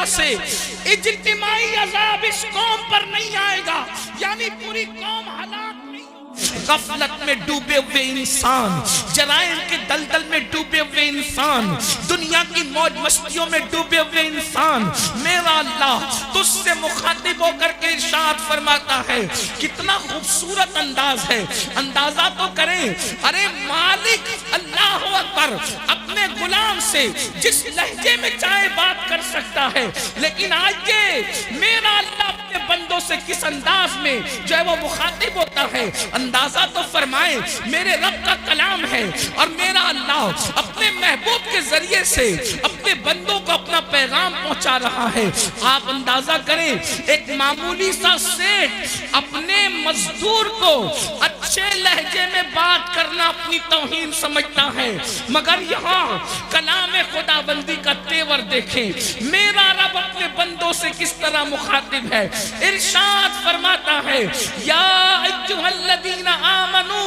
وجہ سے اجتماعی عذاب اس قوم پر نہیں آئے گا، یعنی پوری قوم ہلاک نہیں ہوگی۔ غفلت میں ڈوبے ہوئے انسان، جرائم کے دلدل میں ڈوبے ہوئے انسان، دنیا کی موج مستیوں میں ڈوبے ہوئے انسان، میرا اللہ تجھ سے مخاطب ہو کر کے ارشاد فرماتا ہے، کتنا خوبصورت انداز ہے، اندازہ تو کریں، ارے مالک اللہ اکبر اپنے غلام سے جس لہجے میں چاہے بات کر سکتا ہے، لیکن آج یہ میرا اللہ اپنے بندوں سے کس انداز میں جو ہے وہ مخاطب ہوتا ہے، اندازہ تو فرمائیں، میرے رب کا کلام ہے اور میرا اللہ اپنے محبوب کے ذریعے سے اپنے بندوں کو اپنا پیغام پہنچا رہا ہے۔ آپ اندازہ کریں، ایک معمولی سا سیٹ اپنے مزدور کو اچھے لہجے میں بات کرنا اپنی توہین سمجھتا ہے، مگر یہاں کلام خدا بندی کا تیور دیکھیں، میرا رب اپنے بندوں سے کس طرح مخاطب ہے۔ ارشاد فرماتا ہے، یا ایھا الذین آمنو،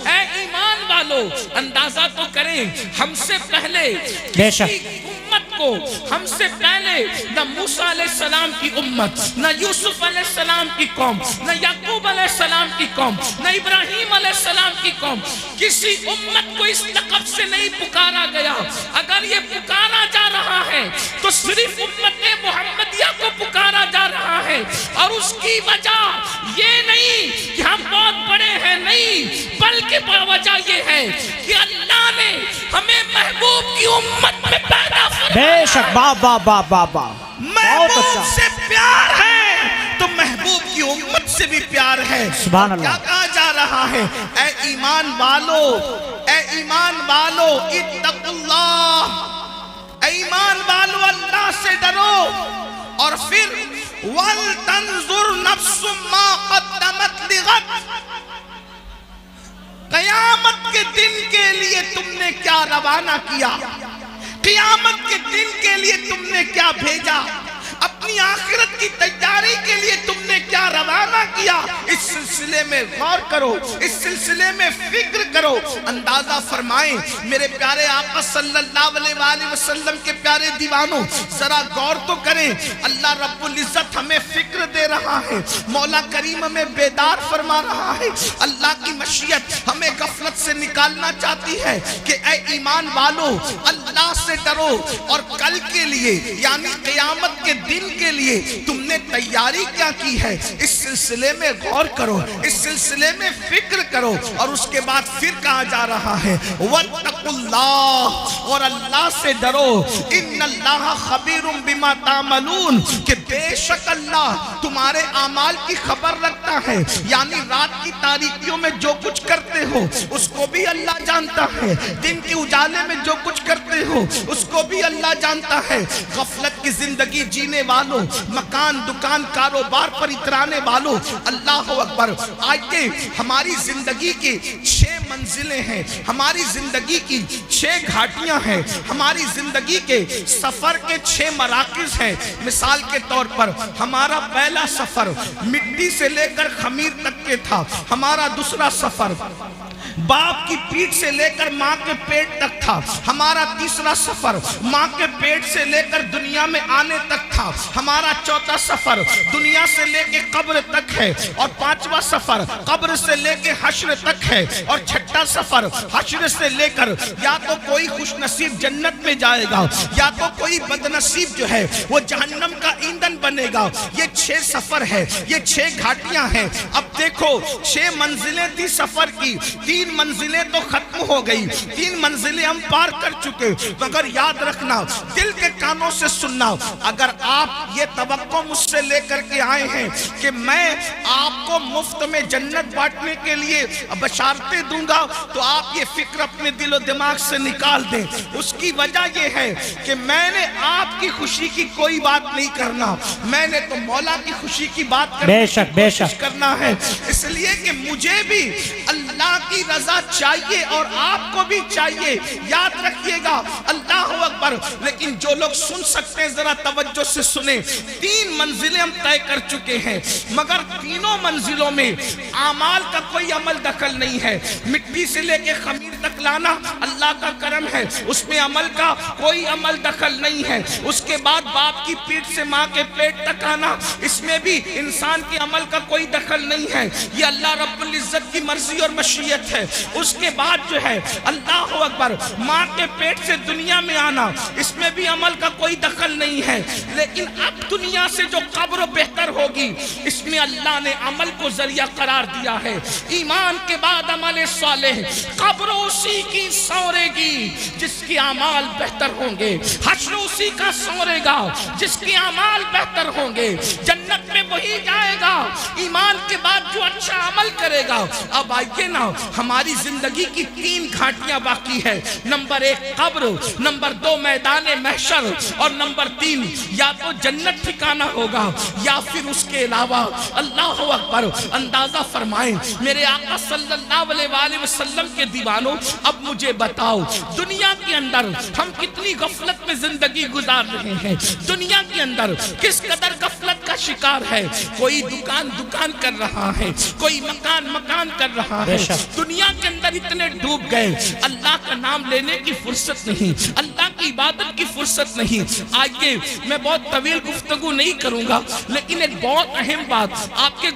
اے ایمان والو، اندازہ تو کریں، ہم سے پہلے کسی امت کو، ہم سے پہلے نہ موسیٰ علیہ السلام کی امت، نہ یوسف علیہ السلام کی قوم، نہ یعقوب علیہ السلام کی قوم، نہ ابراہیم علیہ السلام کی قوم، کسی امت کو اس لقب سے نہیں پکارا گیا۔ اگر یہ پکارا جا رہا ہے تو صرف امت محمدیہ کو پکارا جا رہا ہے، اور اس کی وجہ یہ نہیں کہ ہم بہت بڑے ہیں، نہیں، بلکہ وجہ یہ ہے کہ اللہ نے ہمیں محبوب کی امت میں پیدا فرمایا۔ بے شک، بابا بابا بابا، محبوب سے پیار ہے تو محبوب کی امت سے بھی پیار ہے۔ سبحان اللہ۔ کیا کہا جا رہا ہے؟ اے ایمان والو، اے ایمان والو، اتقوا اللہ، اے ایمان والو اللہ سے ڈرو، اور پھر وَلْتَنْظُرْ نَفْسٌ مَا قَدَّمَتْ لِغَدٍ، قیامت کے دن کے لیے تم نے کیا روانہ کیا، قیامت کے دن کے لیے تم نے کیا بھیجا، اپنی آخرت کی تیاری کے لیے تم نے کیا روانہ کیا، اس سلسلے میں غور کرو، اس سلسلے میں فکر کرو۔ اندازہ فرمائیں میرے پیارے آقا صلی اللہ علیہ وآلہ وسلم کے پیارے دیوانوں، ذرا غور تو کریں، اللہ رب العزت ہمیں فکر دے رہا ہے، مولا کریم ہمیں بیدار فرما رہا ہے، اللہ کی مشیت ہمیں غفلت سے نکالنا چاہتی ہے کہ اے ایمان والو، اللہ سے ڈرو، اور کل کے لیے یعنی قیامت کے دن کے لیے تم نے تیاری کیا کی ہے، اس سلسلے میں غور کرو، اس سلسلے میں فکر کرو۔ اور اس کے بعد پھر کہا جا رہا ہے وَاتَّقُوا اللَّهَ، اور اللہ سے ڈرو، إِنَّ اللَّهَ خَبِيرٌ بِمَا تَعْمَلُونَ، کہ بے شک اللہ تمہارے اعمال کی خبر رکھتا ہے، یعنی رات کی تاریکیوں میں جو کچھ کرتے ہو اس کو بھی اللہ جانتا ہے، دن کے اجالے میں جو کچھ کرتے ہو اس کو بھی اللہ جانتا ہے۔ غفلت کی زندگی جینے والوں، مکان دکان کاروبار پر اترانے والوں، اللہ اکبر، آئیے ہماری زندگی کی 6 منزلیں ہیں، ہماری زندگی کی 6 گھاٹیاں ہیں، ہماری زندگی کے سفر کے 6 مراکز ہیں۔ مثال کے طور پر ہمارا پہلا سفر مٹی سے لے کر خمیر تک کے تھا، ہمارا دوسرا سفر باپ کی پیٹ سے لے کر ماں کے پیٹ تک تھا، ہمارا تیسرا سفر ماں کے پیٹ سے لے کر دنیا میں آنے تک تھا، ہمارا چوتھا سفر دنیا سے لے کے قبر تک ہے، اور 5واں سفر قبر سے لے کے حشر تک ہے، اور 6واں سفر حشر سے لے کر یا تو کوئی خوش نصیب جنت میں جائے گا یا تو کوئی بد نصیب جو ہے وہ جہنم کا ایندھن بنے گا۔ یہ 6 سفر ہے، یہ 6 گھاٹیاں ہیں۔ اب دیکھو 6 منزلیں تھی سفر کی، 3 منزلیں تو ختم ہو گئی، 3 منزلیں ہم پار کر چکے، مگر یاد رکھنا، دل کے کانوں سے سننا، اگر آپ یہ توقع مجھ سے لے کر کے آئے ہیں کہ میں آپ کو مفت میں جنت بانٹنے کے لیے بشارتیں دوں گا، تو آپ یہ فکر اپنے دل و دماغ سے نکال دیں۔ اس کی وجہ یہ ہے کہ میں نے آپ کی خوشی کی کوئی بات نہیں کرنا، میں نے تو مولا کی خوشی کی بات کرنے کی کوشش کرنا ہے، اس لیے کہ مجھے بھی اللہ کی رضا چاہیے اور آپ کو بھی چاہیے، یاد رکھیے گا، اللہ اکبر۔ لیکن جو لوگ سن سکتے ہیں ذرا توجہ سے سنیں، 3 منزلیں ہم طے کر چکے ہیں، مگر تینوں منزلوں میں اعمال کا کوئی عمل دخل نہیں ہے۔ مٹی سے لے کے خمیر تک لانا اللہ کا کرم ہے، اس میں عمل کا کوئی عمل دخل نہیں ہے۔ اس کے بعد باپ کی پیٹ سے ماں کے پیٹ تک آنا، اس میں بھی انسان کے عمل کا کوئی دخل نہیں ہے، یہ اللہ رب العزت کی مرضی اور مشیت ہے۔ اس کے بعد جو ہے اللہ اکبر، ماں کے پیٹ سے دنیا میں آنا، اس میں بھی عمل کا کوئی دخل نہیں ہے۔ لیکن اب دنیا سے جو قبر بہتر ہوگی، اس میں اللہ نے عمل کو ذریعہ قرار دیا ہے۔ ایمان کے بعد عمل صالح، قبر اسی کی سورے گی جس کے اعمال بہتر ہوں گے، حشر اسی کا سورے گا جس کے اعمال بہتر ہوں گے، جنت میں وہی جائے گا ایمان کے بعد جو اچھا عمل کرے گا۔ اب آئیے نا، ہماری زندگی کی 3 گھاٹیاں باقی ہے، نمبر 1 قبر، نمبر 2 میدان محشر، اور نمبر 3 یا تو جنت ٹھکانہ ہوگا یا پھر اس کے علاوہ۔ اللہ اکبر، اندازہ فرمائیں میرے آقا صلی اللہ علیہ وآلہ وسلم کے دیوانوں، اب مجھے بتاؤ دنیا کے اندر ہم کتنی غفلت میں زندگی گزار رہے ہیں، دنیا کے اندر کس قدر غفلت کا شکار ہے۔ کوئی دکان کر رہا ہے، کوئی مکان کر رہا ہے، دنیا کے اندر اتنے ڈوب گئے، اللہ کا نام لینے کی فرصت نہیں، اللہ کی عبادت کی فرصت نہیں۔ آئیے میں بہت طویل گفتگو نہیں کروں گا، لیکن ایک بہت اہم بات آپ کے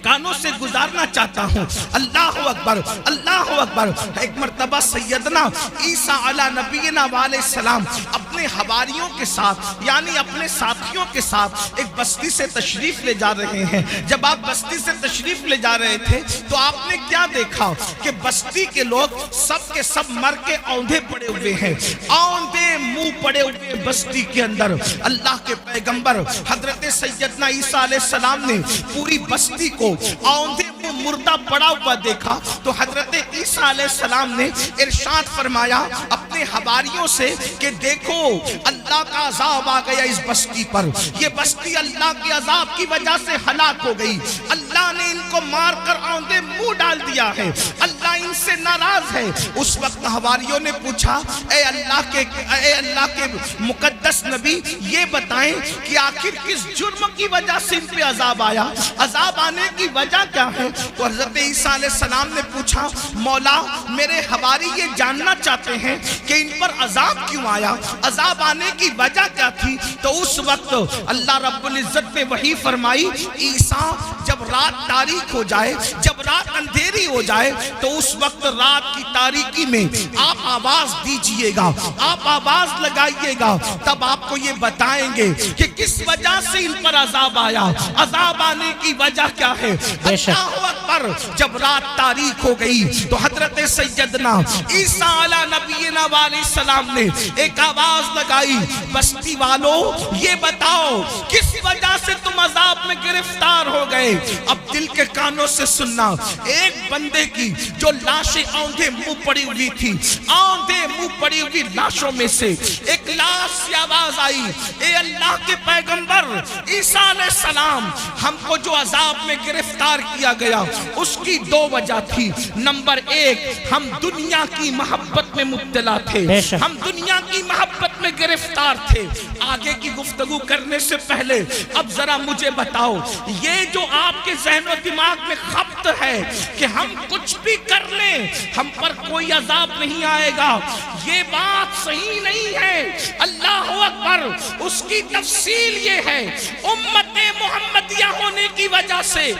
کانوں سے گزارنا چاہتا ہوں۔ اللہ اکبر، اللہ اکبر۔ ایک مرتبہ سیدنا عیسیٰ علیہ نبینا علیہ السلام اپنے حواریوں کے ساتھ، یعنی اپنے ساتھیوں کے ساتھ ایک بستی سے تشریف لے جا رہے ہیں۔ جب آپ بستی سے تشریف لے جا رہے تھے تو آپ نے کیا دیکھا کہ بستی کے لوگ سب کے سب مر کے اوندھے پڑے ہوئے ہیں، اوندھے منہ پڑے ہوئے بستی کے اندر۔ اللہ کے پیغمبر حضرت سیدنا عیسیٰ علیہ السلام نے پوری بستی کو اوندھے منہ مردہ پڑا ہوا دیکھا تو حضرت عیسیٰ علیہ السلام نے ارشاد فرمایا اپنے حواریوں سے کہ دیکھو اللہ کا عذاب آ گیا اس بستی پر، یہ بستی اللہ کے عذاب کی وجہ سے ہلاک ہو گئی، اللہ نے ان کو مار کر اوندھے منہ ڈال دیا ہے، اللہ ان سے ناراض ہے۔ اس وقت حواریوں نے پوچھا اے اللہ کے مقدس نبی، یہ بتائیں کہ آخر کس جرم کی وجہ سے ان پہ عذاب آیا، عذاب آنے کی وجہ کیا ہے؟ تو حضرت عیسیٰ علیہ السلام نے پوچھا مولا میرے حواری یہ جاننا چاہتے ہیں کہ ان پر عذاب کیوں آیا، عذاب آنے کی وجہ کیا تھی؟ تو اس وقت اللہ رب العزت نے وحی فرمائی عیسیٰ جب رات تاریک ہو جائے، جب رات اندھیری ہو جائے تو اس وقت رات کی تاریکی میں آپ آواز دیجئے گا، آپ آواز لگائیے گا، تب آپ کو یہ بتائیں گے کہ کس وجہ سے ان پر عذاب آیا، عذاب آنے کی وجہ کیا ہے۔ اللہ اکبر، جب رات تاریک ہو گئی تو حضرت سیدنا عیسیٰ علیہ نبینا علیہ السلام نے ایک آواز لگائی بستی والوں یہ بتاؤ کس وجہ سے تم عذاب میں گرفتار ہو گئے۔ اب دل کے کانوں سے سننا، ایک بندے کی جو لاشیں اوندھے منہ پڑی ہوئی تھی، اوندھے منہ پڑی ہوئی لاشوں میں سے ایک لاش سے آواز آئی اے اللہ کے پیغمبر عیسیٰ علیہ السلام، ہم کو جو عذاب میں گرفتار کیا گیا اس کی 2 وجہ تھی۔ نمبر 1 ہم دنیا کی محبت میں مبتلا تھے، ہم دنیا کی محبت میں گرفتار تھے۔ آگے کی گفتگو کرنے سے پہلے اب ذرا مجھے بتاؤ یہ جو آپ کے ذہن و دماغ میں خبط ہے کہ ہم کچھ بھی کر لیں ہم پر کوئی عذاب نہیں آئے گا، یہ بات صحیح نہیں ہے۔ اللہ اکبر، اس کی تفصیل یہ ہے امت محمدیہ ہونے کی وجہ سے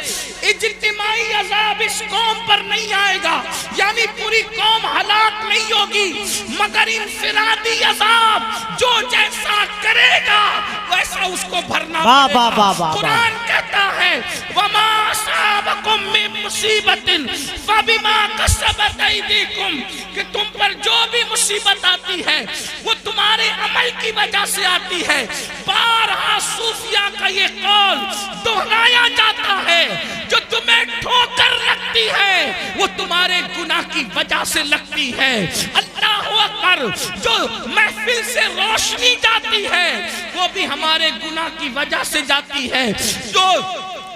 اجتماعی عذاب اس قوم پر نہیں آئے گا، یعنی پوری قوم ہلاک نہیں ہوگی، مگر انفرادی عذاب جو جیسا کرے گا ویسا اس کو بھرنا پڑے گا۔ قرآن کہتا ہے وَمَا أَصَابَكُم مِّن مُّصِيبَةٍ فَبِمَا كَسَبَتْ أَيْدِيكُمْ، کہ تم پر جو بھی مصیبت آتی ہے وہ تمہارے عمل کی وجہ سے آتی ہے۔ بارہا صوفیہ کا یہ قول دہرایا جاتا ہے جو تمہیں ٹھوکر لگتی ہے وہ تمہارے گناہ کی وجہ سے لگتی ہے۔ اللہ اکبر، جو محفل سے روشنی جاتی ہے وہ بھی ہمارے گناہ کی وجہ سے جاتی ہے، جو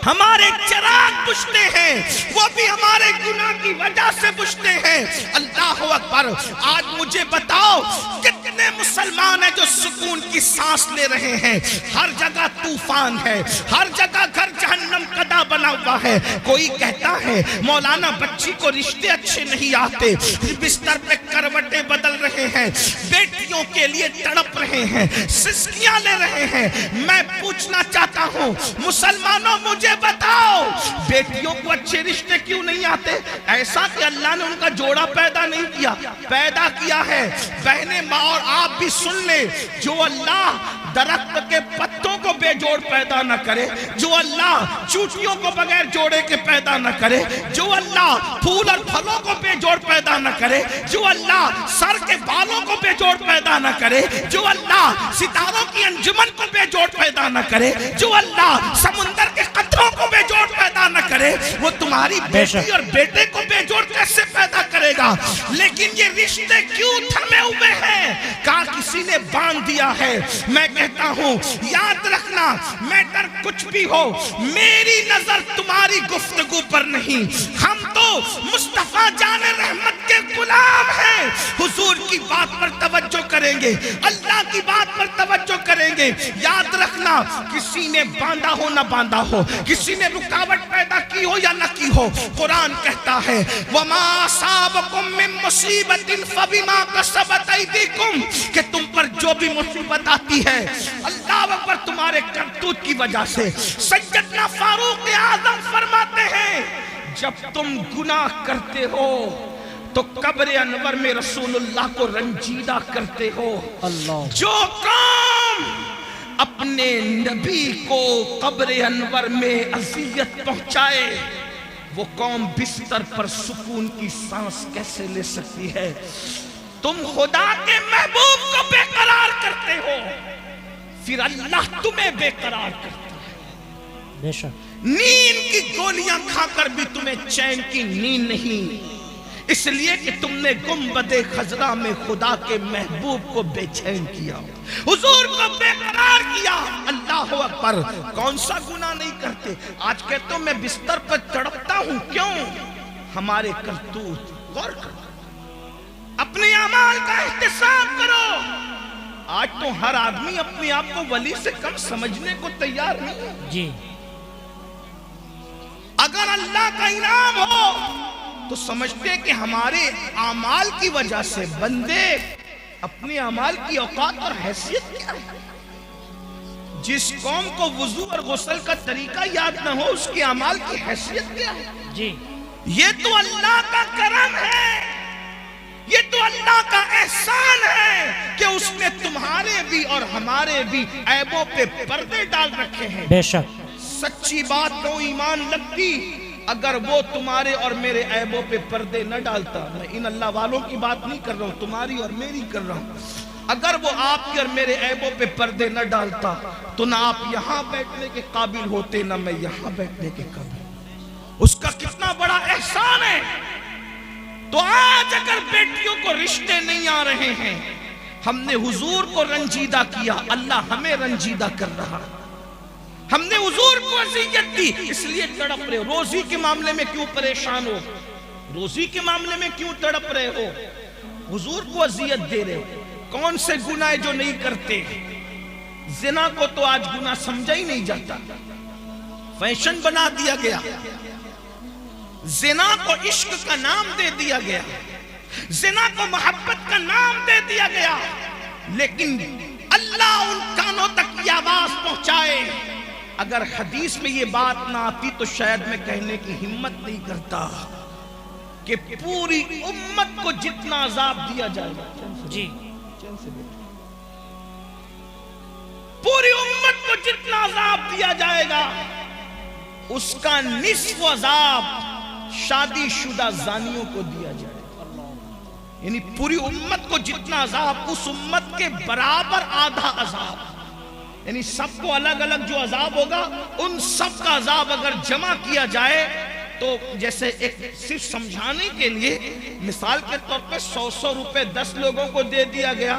ہمارے چراغ پوچھتے ہیں وہ بھی ہمارے گناہ کی وجہ سے پوچھتے ہیں۔ اللہ اکبر۔ آج مجھے بتاؤ کتنے مسلمان ہیں جو سکون کی سانس لے رہے ہیں؟ ہر جگہ طوفان ہے، ہر جگہ گھر جہنم قدا بنا ہوا ہے۔ کوئی کہتا ہے مولانا بچی کو رشتے اچھے نہیں آتے، بستر پہ کروٹیں بدل رہے ہیں، بیٹیوں کے لیے تڑپ رہے ہیں، سسکیاں لے رہے ہیں۔ میں پوچھنا چاہتا ہوں مسلمانوں مجھے بتاؤ بیٹیوں کو اچھے رشتے کیوں نہیں آتے؟ ایسا کہ اللہ نے ان کا جوڑا پیدا نہیں کیا، پیدا کیا ہے۔ بہنیں ماں اور آپ بھی سن لیں، جو اللہ درخت کے پتوں کو بے جوڑ پیدا نہ کرے، جو اللہ چوٹیوں کو بغیر جوڑے کے پیدا نہ کرے، جو اللہ پھول اور پھلوں کو بے جوڑ پیدا نہ کرے، جو اللہ سر کے بالوں کو بے جوڑ پیدا نہ کرے، جو اللہ ستاروں کی انجمن کو بے جوڑ پیدا نہ کرے، جو اللہ سمندر کے قطروں کو بے جوڑ پیدا نہ کرے، وہ تمہاری بیٹی اور بیٹے کو بے جوڑ کیسے پیدا کرے گا؟ لیکن یہ رشتے کیوں تھمے ہوئے ہیں؟ کہا کسی نے باندھ دیا ہے۔ میں کہتا ہوں یاد رکھنا، میٹر کچھ بھی ہو، میری نظر تمہاری گفتگو پر نہیں۔ ہم تو مصطفیٰ جان رحمت کے غلام ہیں، حضور کی بات پر توجہ کریں گے، اللہ کی بات پر توجہ کریں گے۔ یاد رکھنا کسی نے باندھا ہو نہ باندھا ہو، کسی نے رکاوٹ پیدا کی ہو یا نہ کی ہو، قرآن کہتا ہے وَمَا أَصَابَكُم مِّن مُّصِيبَةٍ فَبِمَا كَسَبَتْ أَيْدِيكُمْ، کہ تم پر جو بھی مصیبت آتی ہے اللہ اکبر تمہارے کرتوت کی وجہ سے۔ سیدنا فاروق اعظم فرماتے ہیں جب تم گناہ کرتے ہو تو قبر انور میں رسول اللہ کو رنجیدہ کرتے ہو۔ جو قوم اپنے نبی کو قبر انور میں اذیت پہنچائے وہ قوم بستر پر سکون کی سانس کیسے لے سکتی ہے؟ تم خدا کے محبوب کو بے قرار کرتے ہو، پھر اللہ تمہیں بے قرار کرتا ہے۔ بے شک نیند کی گولیاں کھا کر بھی تمہیں چین کی نیند نہیں، اس لیے کہ تم نے گنبد خضرا میں خدا کے محبوب کو بے چین کیا، حضور کو بے قرار کیا۔ اللہ اکبر۔ کون سا گناہ نہیں کرتے؟ آج کہتے ہو میں بستر پر تڑپتا ہوں، کیوں؟ ہمارے کرتوت غور کرو، اپنے اعمال کا احتساب کرو۔ آج تو ہر آدمی اپنے آپ کو ولی سے کم سمجھنے کو تیار نہیں۔ جی اگر اللہ کا انعام ہو تو سمجھتے کہ ہمارے اعمال کی وجہ سے بندے اپنے اعمال کی اوقات اور حیثیت کیا ہے؟ جس قوم کو وضو اور غسل کا طریقہ یاد نہ ہو اس کے اعمال کی حیثیت کیا ہے؟ جی یہ تو اللہ کا کرم ہے، یہ تو اللہ کا احسان ہے کہ اس نے تمہارے بھی اور ہمارے بھی عیبوں پہ پردے ڈال رکھے ہیں۔ بے شک سچی بات تو ایمان لگتی اگر وہ تمہارے اور میرے عیبوں پہ پردے نہ ڈالتا۔ میں ان اللہ والوں کی بات نہیں کر رہا ہوں، تمہاری اور میری کر رہا ہوں۔ اگر وہ آپ کے اور میرے عیبوں پہ پردے نہ ڈالتا تو نہ آپ یہاں بیٹھنے کے قابل ہوتے نہ میں یہاں بیٹھنے کے قابل۔ اس کا کتنا بڑا احسان ہے۔ تو آج اگر بیٹیوں کو رشتے نہیں آ رہے ہیں، ہم نے حضور کو رنجیدہ کیا، اللہ ہمیں رنجیدہ کر رہا۔ ہم نے حضور کو اذیت دی اس لیے تڑپ رہے ہو۔ روزی کے معاملے میں کیوں پریشان ہو؟ روزی کے معاملے میں کیوں تڑپ رہے ہو؟ حضور کو اذیت دے رہے ہو۔ کون سے گناہ جو نہیں کرتے؟ زنا کو تو آج گناہ سمجھا ہی نہیں جاتا، فیشن بنا دیا گیا۔ زنا کو عشق کا نام دے دیا گیا، زنا کو محبت کا نام دے دیا گیا، لیکن اللہ ان کانوں تک یہ آواز پہنچائے۔ اگر حدیث میں یہ بات نہ آتی تو شاید میں کہنے کی ہمت نہیں کرتا کہ پوری امت کو جتنا عذاب دیا جائے گا، جی پوری امت کو جتنا عذاب دیا جائے گا اس کا نصف عذاب شادی شدہ زانیوں کو دیا جائے گا۔ یعنی پوری امت کو جتنا عذاب اس امت کے برابر آدھا عذاب، یعنی سب کو الگ الگ جو عذاب ہوگا ان سب کا عذاب اگر جمع کیا جائے تو جیسے ایک صرف سمجھانے کے لیے مثال کے طور پہ 100 روپے 10 لوگوں کو دے دیا گیا،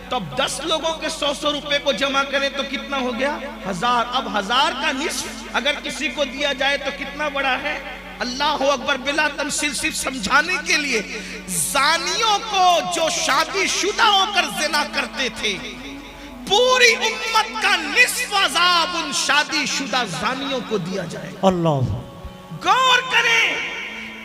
تو اب 10 لوگوں کے 100 روپے کو جمع کریں تو کتنا ہو گیا؟ 1000۔ اب 1000 کا نصف اگر کسی کو دیا جائے تو کتنا بڑا ہے؟ اللہ اکبر۔ بلا تمثیل صرف سمجھانے کے لیے، زانیوں کو جو شادی شدہ ہو کر زنا کرتے تھے، پوری امت کا نصف عذاب ان شادی شدہ زانیوں کو دیا جائے۔ اللہ، غور کریں،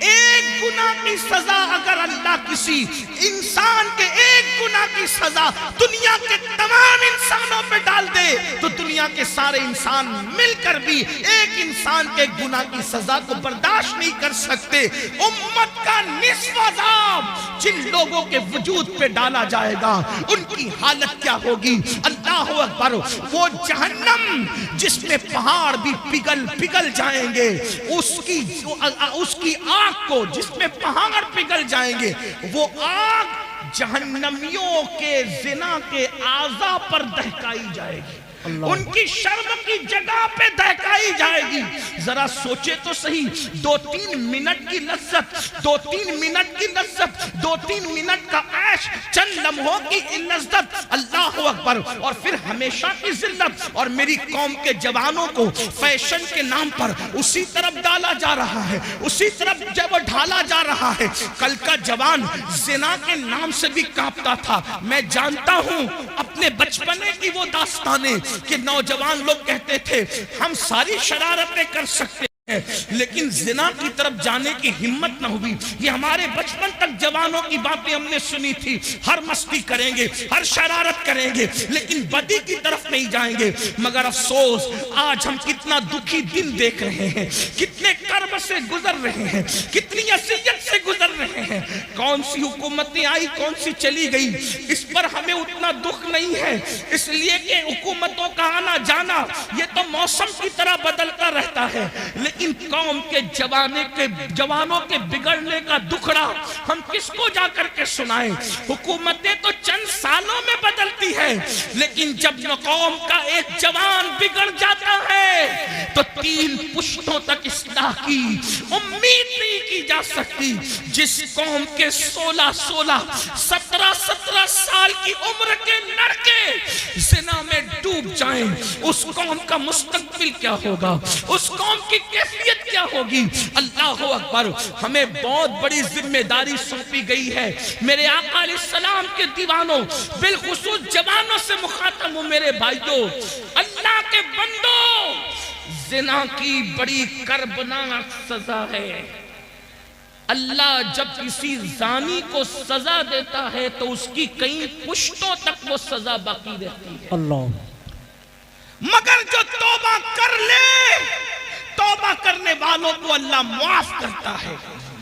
ایک گناہ کی سزا اگر اللہ کسی انسان کے ایک گناہ کی سزا دنیا کے تمام انسانوں پہ ڈال دے تو دنیا کے سارے انسان مل کر بھی ایک انسان کے گناہ کی سزا کو برداشت نہیں کر سکتے۔ امت کا نصف عذاب جن لوگوں کے وجود پہ ڈالا جائے گا ان کی حالت کیا ہوگی؟ اللہ اکبر۔ وہ جہنم جس میں پہاڑ بھی پگھل جائیں گے، اس کی آگ کو جس میں پہاڑ پگھل جائیں گے، وہ آگ جہنمیوں کے زنا کے اعضاء پر دہکائی جائے گی، ان کی شرم کی جگہ پہ دہکائی جائے گی۔ ذرا سوچے تو صحیح، 2-3 منٹ کی لذت، 2-3 منٹ کی لذت، 2-3 منٹ کا عیش، چند لمحوں کی لذت، اللہ اکبر، اور پھر ہمیشہ کی ذلت۔ اور میری قوم کے جوانوں کو فیشن کے نام پر اسی طرف ڈالا جا رہا ہے، اسی طرف جب ڈھالا جا رہا ہے۔ کل کا جوان زنا کے نام سے بھی کانپتا تھا۔ میں جانتا ہوں اپنے بچپنے کی وہ داستانیں کہ نوجوان لوگ کہتے تھے ہم ساری شرارتیں کر سکتے ہیں لیکن زنا کی طرف جانے کی ہمت نہ ہوئی۔ یہ ہمارے بچپن تک جوانوں کی باتیں ہم نے سنی تھی، ہر مستی کریں گے، ہر شرارت کریں گے لیکن بدی کی طرف نہیں جائیں گے۔ مگر افسوس آج ہم کتنا دکھی دن دیکھ رہے ہیں، کتنے کرب سے گزر رہے ہیں، کتنی اذیت سے گزر رہے ہیں۔ کون سی حکومتیں آئی، کون سی چلی گئی، اس پر ہمیں اتنا دکھ نہیں ہے، اس لیے کہ حکومتوں کا آنا جانا یہ تو موسم کی طرح بدلتا رہتا ہے، لیکن قوم کے جوانوں کے بگڑنے کا دکھڑا ہم کس کو جا کر کے سنائیں؟ حکومتیں تو چند سالوں میں بدلتی ہے لیکن جب قوم کا ایک جوان بگڑ جاتا ہے تو 3 پشتوں تک اصلاح کی امید نہیں کی جا سکتی۔ جس قوم کے 16 17 سال کی عمر کے لڑکے زنا میں ڈوب جائیں، اس قوم کا مستقبل کیا ہوگا، اس قوم کی کیفیت کیا ہوگی؟ اللہ اکبر۔ ہمیں بہت بڑی ذمہ داری سونپی گئی ہے۔ میرے آقا علیہ السلام کے دیوانوں، بالخصوص جوانوں سے مخاطب ہوں میرے بھائیوں، اللہ کے بندوں، زنا کی بڑی کربناک سزا ہے۔ اللہ جب کسی زانی کو سزا دیتا ہے تو اس کی کئی پشتوں تک وہ سزا باقی رہتی ہے۔ اللہ، مگر جو توبہ کر لے، توبہ کرنے والوں کو اللہ معاف کرتا ہے۔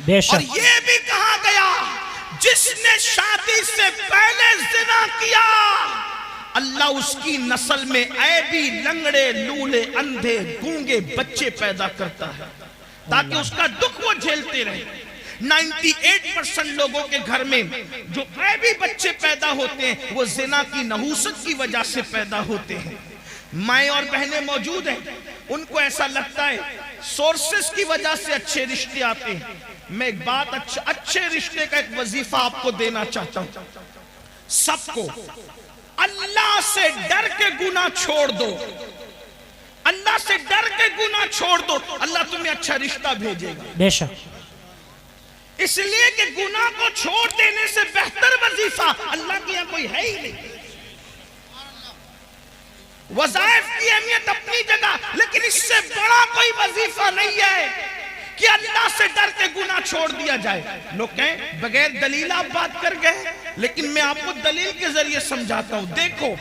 بے شک۔ اور یہ بھی کہا گیا جس نے شادی سے پہلے زنا کیا اللہ اس کی نسل میں عیبی، لنگڑے، لولے، اندھے، گونگے بچے پیدا کرتا ہے تاکہ اس کا دکھ وہ جھیلتے رہے۔ 98% لوگوں کے گھر میں جو عیبی بچے پیدا ہوتے ہیں وہ زنا کی نحوست کی وجہ سے پیدا ہوتے ہیں۔ مائیں اور بہنیں موجود ہیں، ان کو ایسا لگتا ہے سورسز کی وجہ سے اچھے رشتے آتے ہیں۔ میں ایک بات اچھے رشتے کا ایک وظیفہ آپ کو دینا چاہتا ہوں، سب کو اللہ سے ڈر کے گناہ چھوڑ دو، اللہ سے ڈر کے گناہ چھوڑ دو، اللہ تمہیں اچھا رشتہ بھیجے گا۔ بے شک۔ اس لیے کہ گناہ کو چھوڑ دینے سے بہتر وظیفہ اللہ کے یہاں کوئی ہے ہی نہیں۔ وظائف کی اہمیت اپنی جگہ، لیکن اس سے بڑا کوئی وظیفہ نہیں ہے کہ اللہ سے ڈر کے گناہ چھوڑ دیا جائے۔ لوگ کہیں بغیر دلیل آپ بات کر گئے، لیکن میں آپ کو دلیل کے ذریعے سمجھاتا ہوں۔ دیکھو،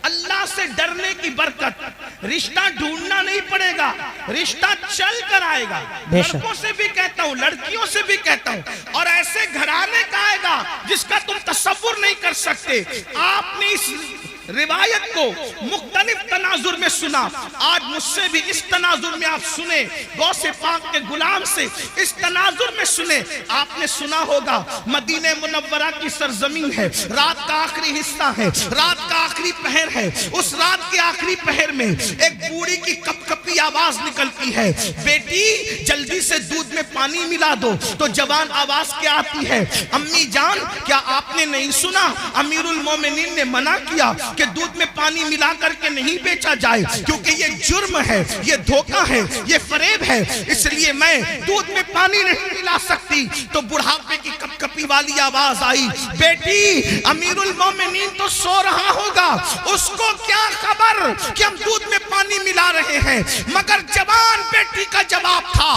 اللہ سے ڈرنے کی برکت، رشتہ ڈھونڈنا نہیں پڑے گا، رشتہ چل کر آئے گا۔ لڑکوں سے بھی کہتا ہوں، لڑکیوں سے بھی کہتا ہوں، اور ایسے گھرانے کا آئے گا جس کا تم تصور نہیں کر سکتے۔ آپ نے اس روایت کو مختلف تناظر میں سنا. آج مجھ سے بھی اس تناظر میں آپ سنیں, غوث پاک کے غلام سے اس تناظر میں سنیں. آپ نے سنا ہوگا مدینہ منورہ کی سرزمین ہے, رات کا آخری حصہ ہے, رات کا آخری پہر ہے. اس رات کے آخری پہر میں ایک بوڑھی کی کپ کپی آواز نکلتی ہے, بیٹی جلدی سے دودھ میں پانی ملا دو. تو جوان آواز کیا آتی ہے, امی جان کیا آپ نے نہیں سنا امیر المومنین نے منع کیا کہ دودھ میں پانی ملا کر کے نہیں بیچا جائے, کیونکہ یہ جرم ہے, یہ دھوکہ ہے, یہ فریب ہے, اس لیے میں دودھ میں پانی نہیں ملا سکتی. تو بڑھاپے کی کپ کپی والی آواز آئی, بیٹی امیر المومنین تو سو رہا ہوگا, اس کو کیا خبر کہ ہم دودھ میں پانی ملا رہے ہیں. مگر جوان بیٹی کا جواب تھا,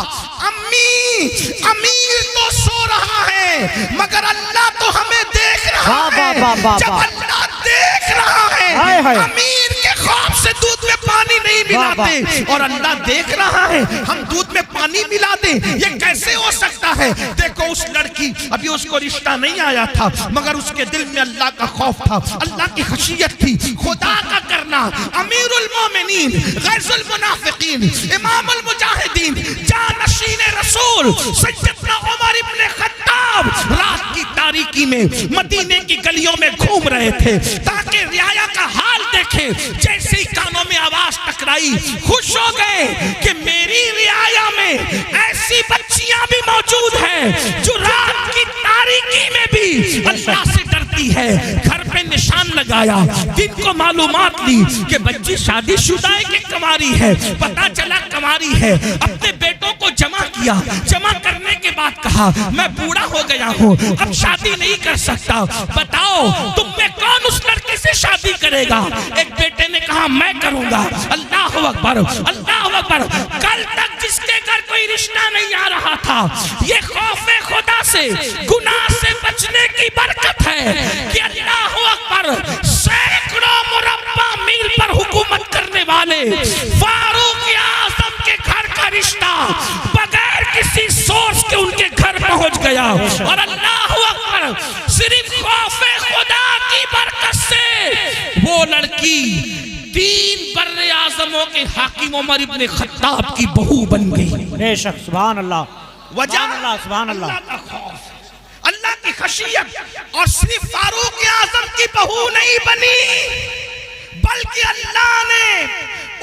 امی امیر تو سو رہا ہے مگر اللہ تو ہمیں دیکھ رہا ہے. جب اللہ دیکھ رہا ہے امیر کے خوف سے دودھ میں پانی نہیں ملاتے, اور اللہ دیکھ رہا ہے ہم دودھ میں پانی ملا دیں, یہ کیسے ہو سکتا ہے. دیکھو اس لڑکی, ابھی اس کو رشتہ نہیں آیا تھا مگر اس کے دل میں اللہ کا خوف تھا, اللہ کی خشیت تھی, خدا کا کرنا. امیر المومنین, غیظ المنافقین, امام المجاہدین, جانشین رسول سیدنا عمر ابن خطاب رات کی تاریکی میں مدینے کی گلیوں میں گھوم رہے تھے تاکہ رعایا کا حال دیکھیں. جیسے ہی کانوں میں آواز ٹکرائی, خوش ہو گئے کہ میری رعایا میں ایسی بچیاں بھی موجود ہیں جو رات کی تاریکی میں بھی اللہ سے ڈرتی ہے. گھر پہ نشان لگایا, دن کو معلومات لی کہ بچی شادی شدہ ہے کہ کنواری ہے. پتا چلا کنواری ہے. اپنے بیٹوں کو جمع کیا, جمع کرنے کے بعد کہا میں بوڑھا ہو گیا ہوں, اب شادی نہیں کر سکتا, بتاؤ تم میں کون اس لڑکے سے شادی کرے گا. ایک بیٹے نے کہا میں کروں گا. اللہ اکبر, اللہ اکبر. کل تک جس کے گھر کوئی رشتہ نہیں آ رہا تھا, یہ خوف خدا سے, گناہ سے بچنے کی برکت ہے کہ اللہ اکبر سینکڑوں مربع میل پر حکومت کرنے والے فاروق اعظم کے گھر کا رشتہ بغیر کسی سورس کے ان کے گھر پہنچ گیا. اور اللہ اکبر صرف خوف خدا کی برکت سے وہ لڑکی 3 بر اعظموں کے حاکم عمر ابن خطاب کی بہو بن گئی. بے شک, سبحان اللہ, وجہ سبحان اللہ, اللہ کا خوف, اللہ کی خشیت. اور صرف فاروق اعظم کی بہو نہیں بنی بلکہ اللہ نے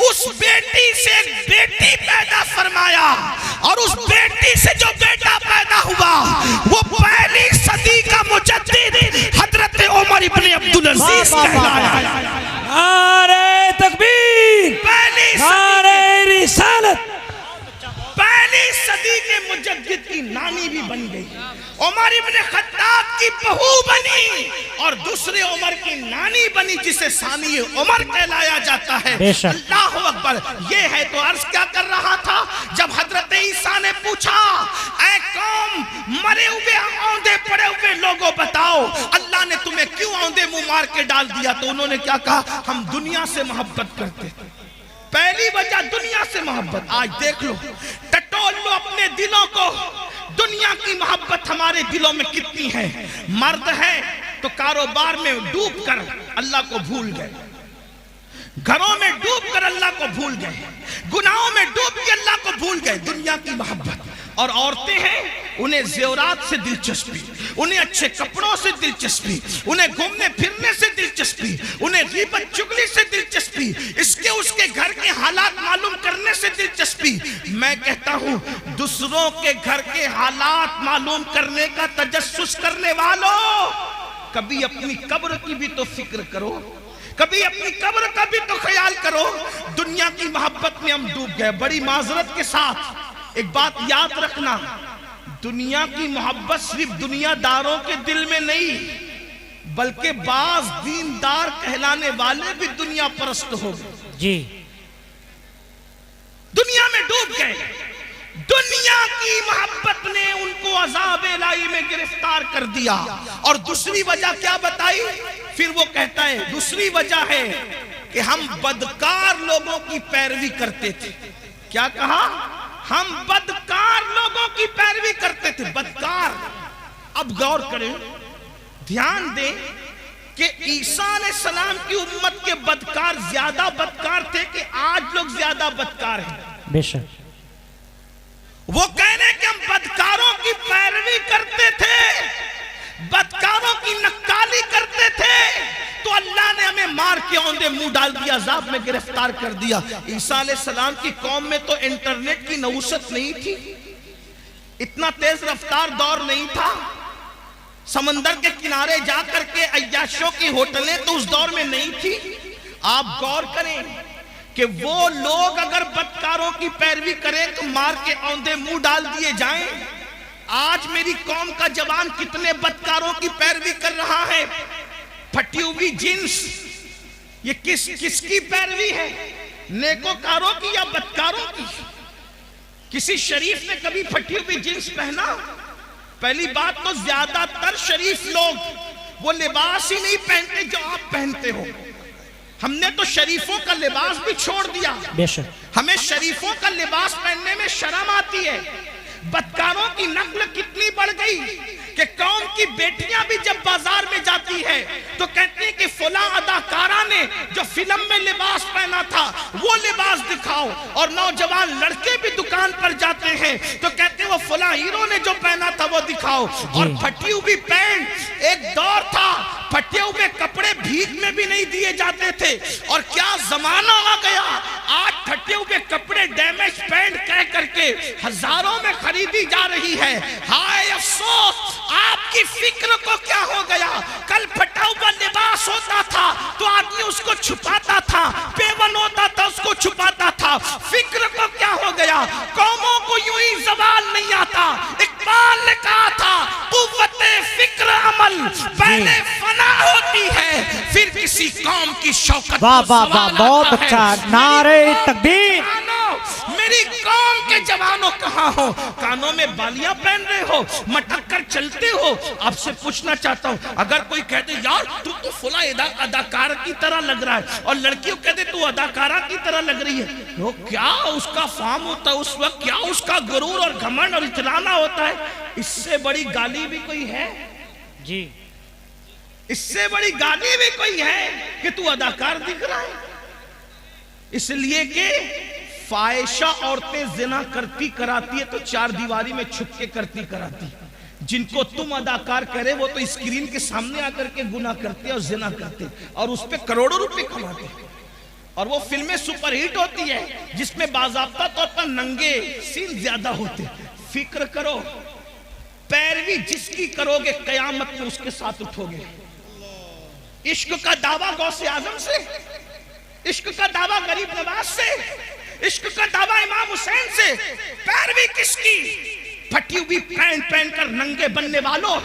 اس بیٹی سے ایک بیٹی پیدا فرمایا, اور اس بیٹی سے جو بیٹا پیدا ہوا وہ پہلی صدی کا مجدد حضرت عمر ابن عبدالعزیز کہلایا. نعرہ تکبیر, نعرہ رسالت. پہلی صدی کے مجدد کی نانی بھی بن گئی, عمر ابن خطاب کی بہو بنی, اور دوسرے عمر کی نانی بنی جسے ثانی عمر کہلایا جاتا ہے. اللہ اکبر. یہ ہے تو عرض کیا کر رہا تھا جب حضرت عیسیٰ نے پوچھا, اے قوم مرے ہوئے اوندے پڑے ہوئے لوگوں بتاؤ اللہ نے تمہیں کیوں اوندے منہ مار کے ڈال دیا. تو انہوں نے کیا کہا, ہم دنیا سے محبت کرتے. پہلی وجہ دنیا سے محبت. آج دیکھ لو, ٹٹول لو اپنے دلوں کو, دنیا کی محبت ہمارے دلوں میں کتنی ہے. مرد ہے تو کاروبار میں ڈوب کر اللہ کو بھول گئے, گھروں میں ڈوب کر اللہ کو بھول گئے, گناہوں میں ڈوب کے اللہ کو بھول گئے. دنیا کی محبت. اور عورتیں ہیں, انہیں زیورات سے دلچسپی, انہیں اچھے کپڑوں سے دلچسپی, انہیں گھومنے پھرنے سے دلچسپی, انہیں غیبت چگلی سے دلچسپی, اس کے گھر کے حالات معلوم کرنے سے دلچسپی. میں کہتا ہوں دوسروں کے گھر کے حالات معلوم کرنے کا تجسس کرنے والوں, کبھی اپنی قبر کی بھی تو فکر کرو, کبھی اپنی قبر کا بھی تو خیال کرو. دنیا کی محبت میں ہم ڈوب گئے. بڑی معذرت کے ساتھ ایک بات یاد رکھنا, دنیا کی محبت صرف دنیا داروں کے دل میں نہیں بلکہ بعض دیندار کہلانے والے بھی دنیا پرست ہو گئے. جی, دنیا میں ڈوب گئے. دنیا کی محبت نے ان کو عذاب الہی میں گرفتار کر دیا. اور دوسری وجہ کیا بتائی, پھر وہ کہتا ہے دوسری وجہ ہے کہ ہم بدکار لوگوں کی پیروی کرتے تھے. کیا کہا, ہم بدکار لوگوں کی پیروی کرتے تھے. بدکار, اب غور کریں, دھیان دیں, کہ عیسیٰ علیہ السلام کی امت کے بدکار زیادہ بدکار تھے کہ آج لوگ زیادہ بدکار ہیں؟ بے شک. وہ کہنے کہ ہم بدکاروں کی پیروی کرتے تھے، بدکاروں کی نکالی کرتے تھے، تو اللہ نے ہمیں مار کے اوندے منہ ڈال دیا، عذاب میں گرفتار کر دیا. عیسیٰ علیہ السلام کی قوم میں تو انٹرنیٹ کی نوسط نہیں تھی، اتنا تیز رفتار دور نہیں تھا، سمندر کے کنارے جا کر کے عیاشوں کی ہوٹلیں تو اس دور میں نہیں تھی. آپ غور کریں کہ وہ لوگ اگر بدکاروں کی پیروی کریں تو مار کے اوندے منہ ڈال دیے جائیں. آج میری قوم کا جوان کتنے بدکاروں کی پیروی کر رہا ہے، پھٹی ہوئی جنس. یہ کس کی پیروی ہے، نیکوکاروں کی یا بدکاروں کی؟ کسی شریف نے کبھی پھٹی ہوئی جنس پہنا؟ پہلی بات تو زیادہ تر شریف لوگ وہ لباس ہی نہیں پہنتے جو آپ پہنتے ہو. ہم نے تو شریفوں کا لباس بھی چھوڑ دیا، بے شک. ہمیں شریفوں کا لباس پہننے میں شرم آتی ہے. بدکاروں کی نقل کتنی بڑھ گئی کہ قوم کی بیٹیاں بھی جب بازار میں جاتی ہے تو کہتی ہیں کہ فلاں اداکارہ نے جو فلم میں لباس پہنا تھا وہ لباس دکھاؤ. اور نوجوان لڑکے بھی دکان پر جاتے ہیں تو کہتے ہیں وہ فلاں ہیرو نے جو پہنا تھا وہ دکھاؤ. اور پھٹی ہوئی پینٹ، ایک دور تھا پھٹے ہوئے کپڑے بھیک میں بھی نہیں دیے جاتے تھے، اور کیا زمانہ آ گیا. آج پھٹے ہوئے کپڑے ڈیمیج پینٹ کہہ کر کے ہزاروں میں خریدی جا رہی ہے. ہائے افسوس، آپ کی فکر کو کیا ہو گیا. کل پھٹا ہوا لباس ہوتا تھا تو آدمی اس کو چھپاتا تھا، پیون ہوتا تھا اس کو چھپاتا تھا. فکر کو کیا ہو گیا. قوموں کو یوں ہی زوال نہیں آتا. اقبال نے کہا تھا قوت فکر عمل پہلے فنا ہوتی ہے پھر کسی قوم کی شوکت. واہ واہ واہ، بہت اچھا. نعرہ تکبیر. میری قوم کے جوانوں کہاں ہو؟ کانوں میں بالیاں پہن رہے ہو، مٹک کر چلتے ہو. آپ سے پوچھنا چاہتا ہوں، اگر کوئی کہہ دے یار تو فلاں اداکار کی طرح لگ رہا ہے، اور لڑکیوں کہہ دے تو اداکارہ کی طرح لگ رہی ہے، وہ کیا اس کا فام ہوتا ہے اس وقت، کیا اس کا غرور اور گھمنڈ اور اطلانا ہوتا ہے. اس سے بڑی گالی بھی کوئی ہے؟ جی. اس سے بڑی گالی بھی کوئی ہے کہ تو اداکار دکھ رہا ہے؟ اس لیے کہ فاحشہ عورتیں زنا کرتی کراتی ہے تو چار دیواری میں چھپ کے کرتی کراتی. جن کو تم اداکار کرے وہ تو اسکرین کے سامنے آ کر کے گناہ کرتے اور زنا کرتے اور اس پہ کروڑوں روپے کماتے. اور وہ فلمیں سپر ہٹ ہوتی ہے جس میں باضابطہ طور پر ننگے سین زیادہ ہوتے. فکر کرو، پیروی جس کی کرو گے قیامت میں اس کے ساتھ اٹھو گے. عشق کا دعویٰ غوث اعظم سے، عشق کا دعویٰ غریب نواز سے، عشق کا دعویٰ امام حسین سے. پیروی کس کی؟ پھٹی ہوئی پینٹ پہن کر ننگے بننے والوں،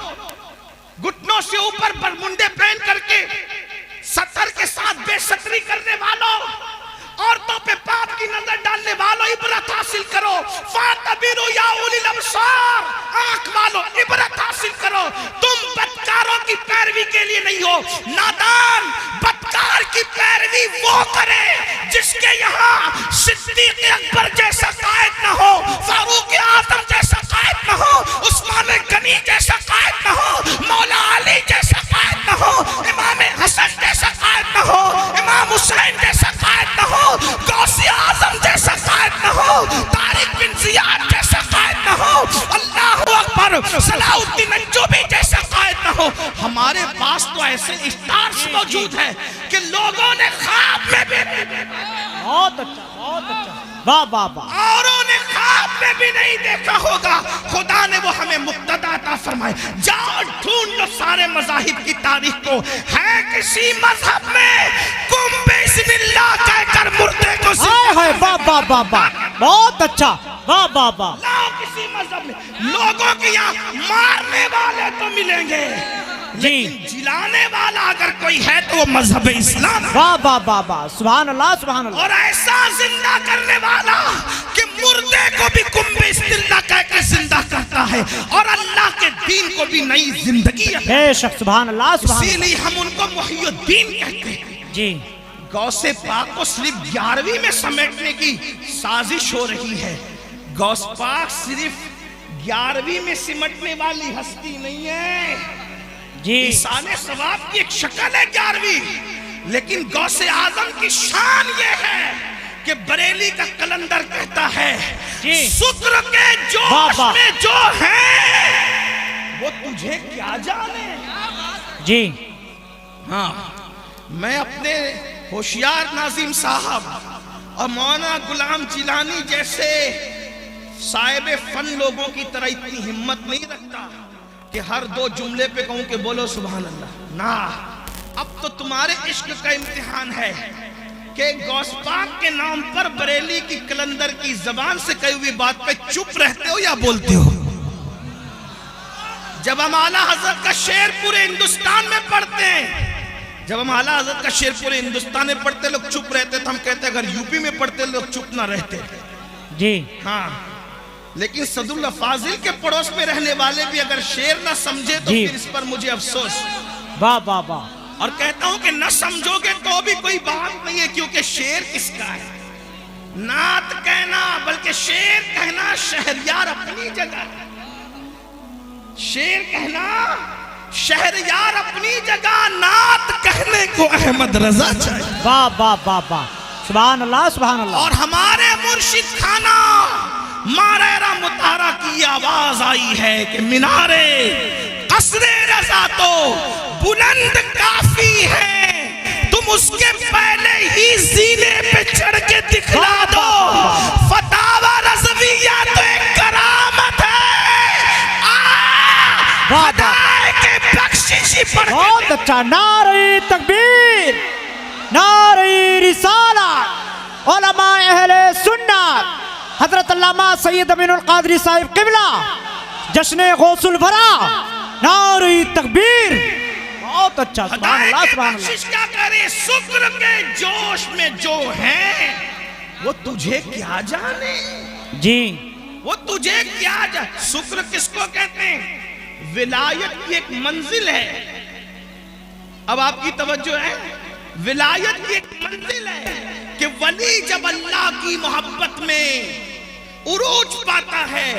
گھٹنوں سے اوپر برمنڈے پہن کر کے سطر کے ساتھ بے ستری کرنے والوں، عورتوں پہ پاپ کی نظر ڈالنے والوں، عبرت حاصل کرو. فَاعْتَبِرُوا يَا أُولِي الْأَبْصَارِ، آنکھ والوں عبرت حاصل کرو. تم بدکاروں کی پیروی کے لیے نہیں ہو. نادان بدکار کی پیروی وہ کرے جس کے یہاں صدیق اکبر جیسا قائد نہ ہو، فاروق اعظم جیسا قائد نہ ہو، عثمان غنی جیسا قائد نہ ہو، مولا علی جیسا قائد نہ ہو، امام حسن جیسا قائد نہ ہو، امام حسین جیسا قائد نہ ہو، غوث اعظم جیسا قائد نہ ہو، طارق بن زیاد جیسا قائد نہ ہو، اللہ اکبر، صلاح الدین ایوبی جیسا قائد نہ ہو. ہمارے پاس تو ایسے اسٹارز موجود ہیں کہ لوگوں نے خواب میں بھی بہت اچھا، بہت اچھا. واہ واہ واہ. اوروں نے خواب میں بھی نہیں دیکھا ہوگا. خدا نے وہ ہمیں مقتدیٰ عطا فرمائے. جاؤ ڈھونڈ لو سارے مذاہب کی تاریخ کو، ہے کسی مذہب میں قم بسم اللہ کہہ کر مردے کو ہائے ہائے، واہ واہ واہ واہ، بہت اچھا. واہ واہ واہ. لاؤ کسی مذہب میں. لوگوں کے یہاں مارنے والے تو ملیں گے لیکن جلانے والا اگر کوئی ہے تو وہ مذہب اسلام. واہ واہ واہ واہ، سبحان اللہ سبحان اللہ. اور ایسا زندہ کرنے والا کہ مردے کو بھی قم بسم اللہ کہہ کے زندہ کرتا ہے اور اللہ کے دین کو بھی نئی زندگی ہے. بے شک، سبحان اللہ سبحان اسی اللہ. لیے ہم ان کو محی الدین کہتے ہیں. جی. غوث پاک کو صرف 11ویں میں سمیٹنے کی سازش ہو رہی ہے. غوث پاک صرف 11ویں میں سمٹنے والی ہستی نہیں ہے. جی ایصال ثواب کی ایک شکل ہے 11ویں، لیکن غوث اعظم کی شان یہ ہے کہ بریلی کا کلندر کہتا ہے جی شکر کے جوش واہ واہ میں جو ہے وہ تجھے کیا جانے۔ جی ہاں میں اپنے ہوشیار ناظم صاحب اور مولانا غلام جیلانی جیسے صاحب فن لوگوں کی طرح اتنی ہمت نہیں رکھتا کہ ہر 2 جملے پہ کہوں کہ بولو سبحان اللہ، نا اب تو تمہارے عشق کا امتحان ہے کہ غوث پاک کے نام پر بریلی کی کلندر کی زبان سے کہی ہوئی بات پہ چپ رہتے ہو یا بولتے ہو؟ جب ہم اعلیٰ حضرت کا شعر پورے ہندوستان میں پڑھتے ہیں، جب ہم اعلیٰ حضرت کا شعر پورے ہندوستان میں پڑھتے لوگ چپ رہتے تو ہم کہتے ہیں اگر یوپی میں پڑھتے لوگ چپ نہ رہتے۔ جی ہاں لیکن صد اللہ فاضل کے پڑوس میں رہنے والے بھی اگر شعر نہ سمجھے تو جی پھر اس پر مجھے افسوس، واہ واہ واہ اور کہتا ہوں کہ نہ سمجھو گے تو بھی کوئی بات نہیں ہے، کیونکہ شعر کس کا ہے؟ نعت کہنا بلکہ شعر کہنا شہریار اپنی جگہ، شعر کہنا شہریار اپنی جگہ، نعت کہنے کو احمد رضا چاہیے۔ واہ واہ واہ واہ سبحان اللہ سبحان اللہ۔ اور ہمارے مرشد خانہ مارا مطہرہ کی آواز آئی ہے کہ مینارے قصر رضا تو بلند کافی ہے، تم اس کے پہلے ہی زینے پہ چڑھ کے دکھلا دو، فتاوی رضویہ تو ایک کرامت ہے، خدائے کے بخششی پر بہت اچھا، نعرہ تکبیر، نعرہ رسالت، علماء اہل سنت حضرت علامہ سید امین القادری صاحب قبلہ، جشن غوث الورا، نعرہ تکبیر، بہت اچھا سبحان اللہ سبحان اللہ۔ بخشش کیا کرے، شکر کے جوش میں جو ہے وہ تجھے کیا جانے، جی وہ تجھے کیا جانے۔ شکر کس کو کہتے ہیں؟ ولایت کی ایک منزل ہے، اب آپ کی توجہ ہے، ولایت کی ایک منزل ہے کہ ولی جب اللہ کی محبت میں عروج پاتا ہے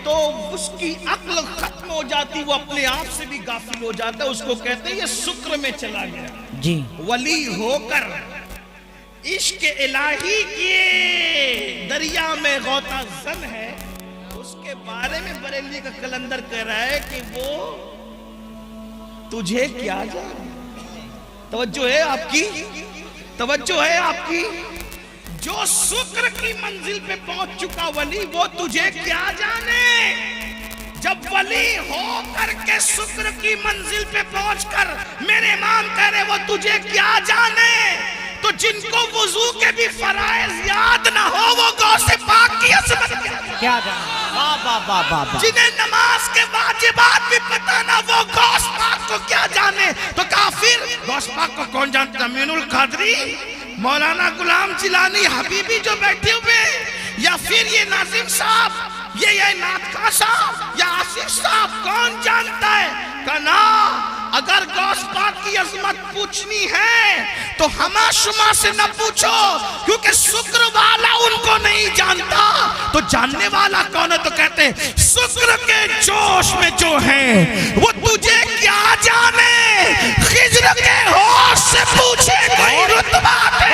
تو اس کی عقل ختم ہو جاتی، وہ اپنے آپ سے بھی غافل ہو جاتا ہے، اس کو کہتے ہیں یہ شکر میں چلا گیا۔ جی ولی ہو کر عشق الہی کے دریا میں غوطہ زن ہے، اس کے بارے میں بریلی کا کلندر کہہ رہا ہے کہ وہ تجھے کیا جانے۔ توجہ ہے آپ کی، توجہ ہے آپ کی، جو شکر کی منزل پہ پہنچ چکا ولی وہ تجھے کیا جانے۔ جب ولی ہو کر کے شکر کی منزل پہ پہنچ کر میرے امام کہہ رہے وہ تجھے کیا جانے، تو جن کو وضو کے بھی فرائض یاد نہ ہو وہ غوث پاک کی عظمت کیا جانا، واہ واہ واہ واہ واہ۔ جنہیں نماز کے واجبات بھی پتہ نہ وہ غوث پاک کو کیا جانے۔ تو کافر غوث پاک کو کون جانتا؟ امین القادری، مولانا غلام جیلانی حبیبی جو بیٹھے ہوئے، یا پھر یہ ناظم صاحب، یہ نعت خواں صاحب یا آصف صاحب، کون جانتا ہے؟ کہنا اگر غوث پاک کی عظمت پوچھنی ہے تو ہما شما سے نہ پوچھو، کیونکہ شکر والا ان کو نہیں جانتا، تو جاننے والا کون ہے؟ تو کہتے ہیں شکر کے جوش میں جو ہے وہ تجھے کیا جانے، خضر کے ہوش سے پوچھے کوئی رتبہ دے،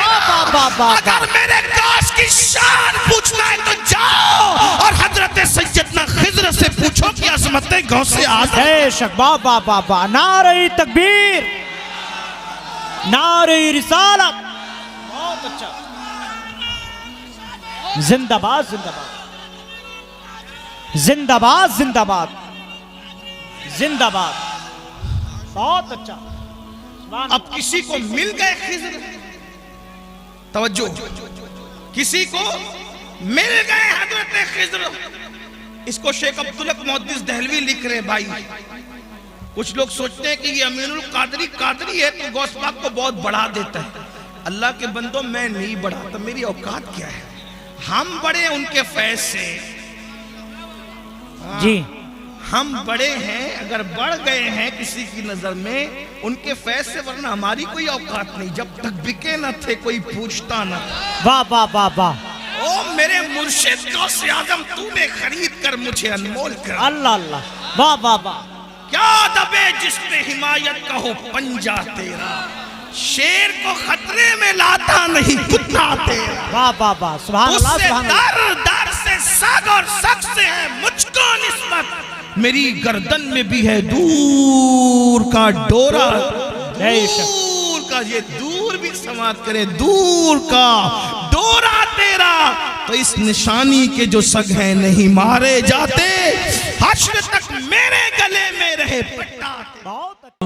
اگر میرے غوث کی شان پوچھنا ہے تو جاؤ اور حضرت سیدنا خضر سے پوچھو کہ عظمت غوث اعظم۔ بے شک، واہ واہ واہ واہ، نعرہ تکبیر، نعرہ رسالت، بہت اچھا، زندہ باد زندہ باد، زندہ باد زندہ باد، زندہ باد، بہت اچھا۔ اب کسی کو مل گئے خضر، توجہ، کسی کو مل گئے حضرت خضر، اس کو شیخ عبدالحق محدث دہلوی لکھ رہے بھائی۔ کچھ لوگ سوچتے ہیں کہ یہ امین القادری قادری ہے تو غوث پاک کو بہت بڑھا دیتا ہے۔ اللہ کے بندوں میں نہیں بڑھاتا، میری اوقات کیا ہے؟ ہم بڑے ان کے فیض سے، جی ہم بڑے ہیں، اگر بڑھ گئے ہیں کسی کی نظر میں ان کے فیض سے، ورنہ ہماری کوئی اوقات نہیں۔ جب تک بکے نہ تھے کوئی پوچھتا نہ تھا۔ واہ واہ واہ واہ، او میرے مرشد غوث اعظم، تو نے خرید کر مجھے انمول کر، اللہ اللہ، واہ واہ واہ، کیا دبے جس پہ حمایت کا ہو پنجہ تیرا، شیر کو خطرے میں لاتا نہیں کتا تیرا، واہ واہ واہ، سبحان اس اللہ سے سبحان اللہ۔ در در سے سگ اور سگ سے ہے مجھ کو نسبت، میری گردن میں بھی ہے دور کا ڈورا، دور کا، یہ دور بھی سماعت کرے، دور کا ڈورا تیرا، تو اس نشانی کے جو سگ ہیں نہیں مارے جاتے، حشر تک میرے گلے میں رہے پٹا۔ بہت